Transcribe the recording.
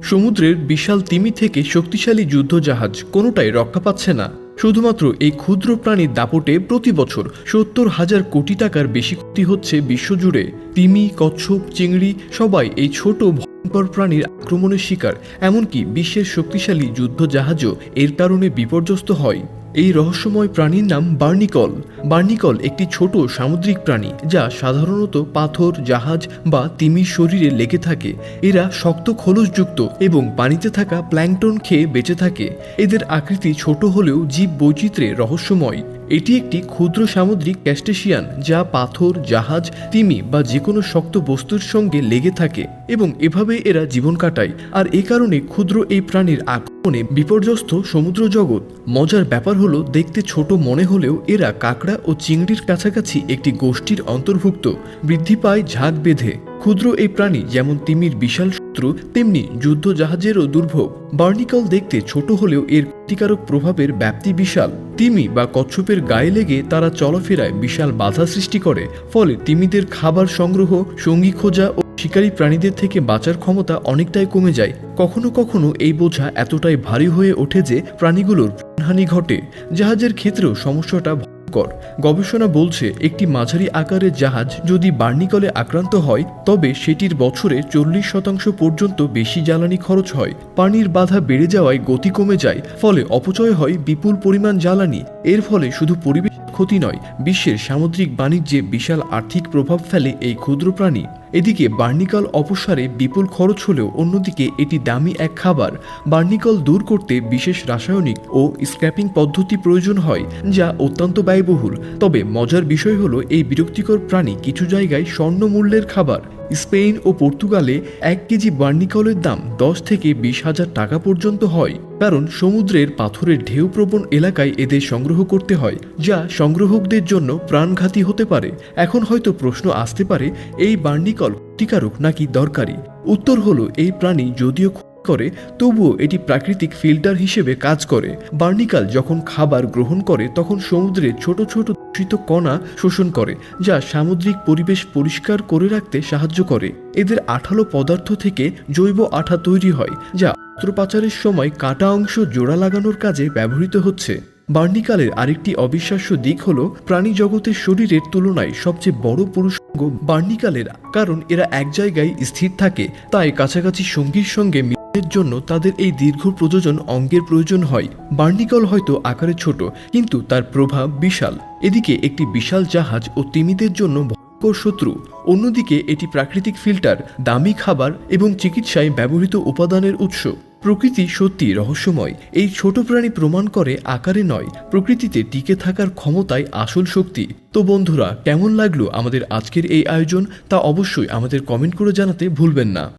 সমুদ্রের বিশাল তিমি থেকে শক্তিশালী যুদ্ধজাহাজ কোনোটাই রক্ষা পাচ্ছে না। শুধুমাত্র এই ক্ষুদ্র প্রাণীর দাপটে প্রতি বছর ৭০,০০০ কোটি টাকার বেশি ক্ষতি হচ্ছে বিশ্বজুড়ে। তিমি, কচ্ছপ, চিংড়ি সবাই এই ছোট ভয়ঙ্কর প্রাণীর আক্রমণের শিকার। এমনকি বিশ্বের শক্তিশালী যুদ্ধজাহাজও এর কারণে বিপর্যস্ত হয়। এই রহস্যময় প্রাণীর নাম বার্নিকল। বার্নিকল একটি ছোট সামুদ্রিক প্রাণী যা সাধারণত পাথর, জাহাজ বা তিমির শরীরে লেগে থাকে। এরা শক্ত খোলসযুক্ত এবং পানিতে থাকা প্ল্যাঙ্কটন খেয়ে বেঁচে থাকে। এদের আকৃতি ছোট হলেও জীব বৈচিত্র্যে রহস্যময়। এটি একটি ক্ষুদ্র সামুদ্রিক ক্যাস্টেশিয়ান যা পাথর, জাহাজ, তিমি বা যে কোনো শক্ত বস্তুর সঙ্গে লেগে থাকে এবং এভাবে এরা জীবন কাটায়। আর এ কারণে ক্ষুদ্র এই প্রাণীর আক্রমণে বিপর্যস্ত সমুদ্র জগৎ। মজার ব্যাপার হলো, দেখতে ছোট মনে হলেও এরা কাঁকড়া ও চিংড়ির কাছাকাছি একটি গোষ্ঠীর অন্তর্ভুক্ত। বৃদ্ধি পায় ঝাঁক বেঁধে। ক্ষুদ্র এই প্রাণী যেমন তিমির বিশাল শত্রু, তেমনি যুদ্ধজাহাজেরও দুর্ভোগ। বার্নিকল দেখতে ছোট হলেও এর ক্ষতিকারক প্রভাবের ব্যাপ্তি বিশাল। তিমি বা কচ্ছপের গায়ে লেগে তারা চলাফেরায় বিশাল বাধা সৃষ্টি করে। ফলে তিমিদের খাবার সংগ্রহ, সঙ্গী খোঁজা ও শিকারী প্রাণীদের থেকে বাঁচার ক্ষমতা অনেকটাই কমে যায়। কখনো কখনো এই বোঝা এতটাই ভারী হয়ে ওঠে যে প্রাণীগুলোর প্রাণহানি ঘটে। জাহাজের ক্ষেত্রেও সমস্যাটা ভয়ঙ্কর। গবেষণা বলছে, একটি মাঝারি আকারের জাহাজ যদি বার্নিকলে আক্রান্ত হয় তবে সেটির বছরে ৪০% পর্যন্ত বেশি জ্বালানি খরচ হয়। পানির বাধা বেড়ে যাওয়ায় গতি কমে যায়, ফলে অপচয় হয় বিপুল পরিমাণ জ্বালানি। এর ফলে শুধু পরিবেশ ক্ষতি নয়, বিশ্বের সামুদ্রিক বাণিজ্যে বিশাল আর্থিক প্রভাব ফেলে এই ক্ষুদ্র প্রাণী। এদিকে বার্নিকল অপসারে বিপুল খরচ হলেও অন্যদিকে এটি দামি এক খাবার। বার্নিকল দূর করতে বিশেষ রাসায়নিক ও স্ক্র্যাপিং পদ্ধতি প্রয়োজন হয়, যা অত্যন্ত ব্যয়বহুল। তবে মজার বিষয় হলো, এই বিরক্তিকর প্রাণী কিছু জায়গায় স্বর্ণ মূল্যের খাবার। স্পেন ও পর্তুগালে ১ কেজি বার্নিকলের দাম ১০ থেকে ২০,০০০ টাকা পর্যন্ত হয়, কারণ সমুদ্রের পাথরের ঢেউপ্রবণ এলাকায় এদের সংগ্রহ করতে হয়, যা সংগ্রাহকদের জন্য প্রাণঘাতী হতে পারে। এখন হয়তো প্রশ্ন আসতে পারে, এই বার্নিকল ক্ষতিকারক নাকি দরকারি? উত্তর হলো, এই প্রাণী যদিও করে তবুও এটি প্রাকৃতিক ফিল্টার হিসেবে কাজ করে। বার্নিকাল যখন খাবার গ্রহণ করে তখন সমুদ্রের ছোট ছোট দূষিত কণা শোষণ করে, যা সামুদ্রিক পরিবেশ পরিষ্কার করে রাখতে সাহায্য করে। এদের আঠালো পদার্থ থেকে জৈব আঠা তৈরি হয়, যা অস্ত্রোপচারের সময় কাটা অংশ জোড়া লাগানোর কাজে ব্যবহৃত হচ্ছে। বার্নিকালের আরেকটি অবিশ্বাস্য দিক হলো, প্রাণী জগতের শরীরের তুলনায় সবচেয়ে বড় পুরুষাঙ্গ বার্নিকালের, কারণ এরা এক জায়গায় স্থির থাকে। তাই কাছাকাছি সঙ্গীর সঙ্গে মিলনের জন্য তাদের এই দীর্ঘ প্রযোজন অঙ্গের প্রয়োজন হয়। বার্নিকল হয়তো আকারে ছোট, কিন্তু তার প্রভাব বিশাল। এদিকে একটি বিশাল জাহাজ ও তিমিদের জন্য ভয়ঙ্কর শত্রু, অন্যদিকে এটি প্রাকৃতিক ফিল্টার, দামি খাবার এবং চিকিৎসায় ব্যবহৃত উপাদানের উৎস। প্রকৃতি সত্যি রহস্যময়। এই ছোট প্রাণী প্রমাণ করে, আকারে নয়, প্রকৃতিতে টিকে থাকার ক্ষমতায় আসল শক্তি। তো বন্ধুরা, কেমন লাগলো আমাদের আজকের এই আয়োজন তা অবশ্যই আমাদের কমেন্ট করে জানাতে ভুলবেন না।